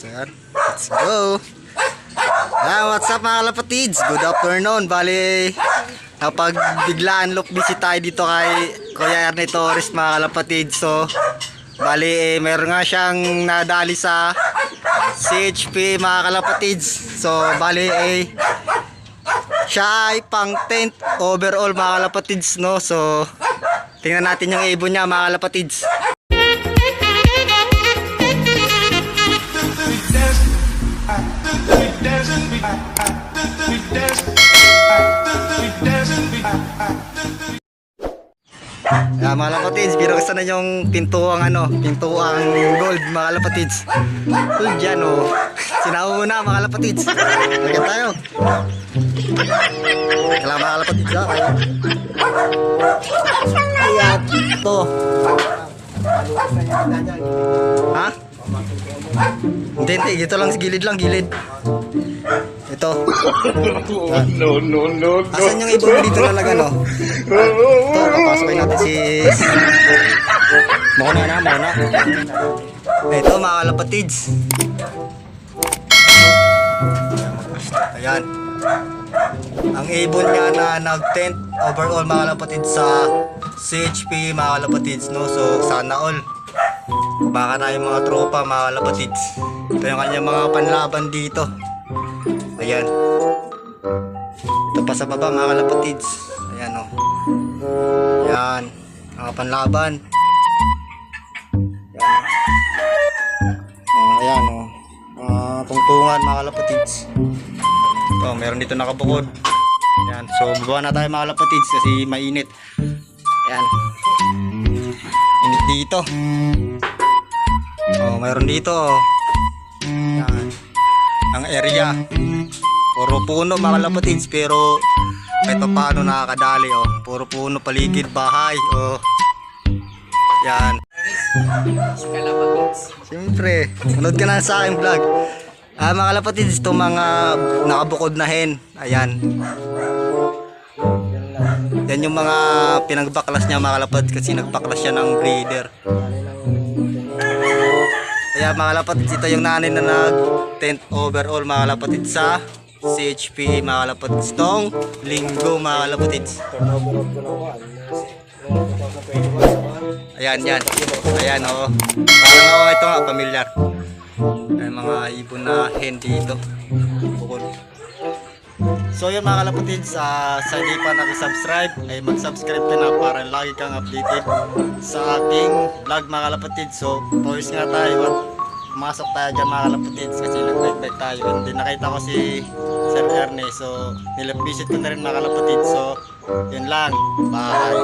Ayan. Let's go. What's up mga kalapatids? Good afternoon. Bali, napag-biglaan look visit tayo dito kay Kuya Ernest Torres mga kalapatids. So, bali, meron nga siyang nadali sa CHP mga kalapatids. So, bali, siya ay pang 10th overall mga kalapatids, no? So, tingnan natin yung ibon niya mga kalapatids. Mga kalapatids, binuksan na yung pintuang gold mga kalapatids. Gold yan oh. Sinauna mga kalapatids. Lagyan tayo. Kailangan mga kalapatids ha. Ayan. Ito. Ha? Hindi. Ito lang, gilid lang, gilid. Ito. No. Asan yung ibon dito talaga, no? Ito, papasokay natin si... Muna. Ito, mga kalapatids. Ayan. Ang ibon niya na nag-10th overall, mga kalapatids, sa CHP, mga kalapatids, no? So, sana all. Baka tayo mga tropa, mga kalapatids. Ito yung kanyang mga panlaban dito. Ayan. Ito pa sa baba mga kalapatids. Ayan o. Ayan. Mga panlaban. Ayan o. Tungtungan mga kalapatids. Ito, meron dito nakabukod. Ayan. So baba na tayo mga kalapatids kasi mainit. Ayan. Init dito. Oh, meron dito. Ayan. Ang area. Puro puno mga kalapatids, pero ito paano nakakadali oh. Puro puno, paligid, bahay oh. Yan. Siyempre, sunod ka na sa aking vlog. Mga kalapatids, ito mga nakabukod na hen. Ayan. Yan yung mga pinagbaklas niya mga kalapatids, kasi nagbaklas siya ng breeder. Kaya mga kalapatids, ito yung nanay na nag-10th overall mga kalapatids sa CHP mga kalapatids tong linggo mga kalapatids. Ayan oh. Parang ako ito nga pamilyar. Ay mga ibon na hen dito. Bukod. So yun mga kalapatids, sa hindi pa nakisubscribe ay mag-subscribe ka na para lagi kang updated sa ating vlog mga kalapatids. So pause nga tayo at pumasok tayo dyan mga kalapatids kasi nag-bike tayo. And then nakita ko si Sir Ernest, so nilap-visit ko na rin mga kalapatids. So yun lang, bye.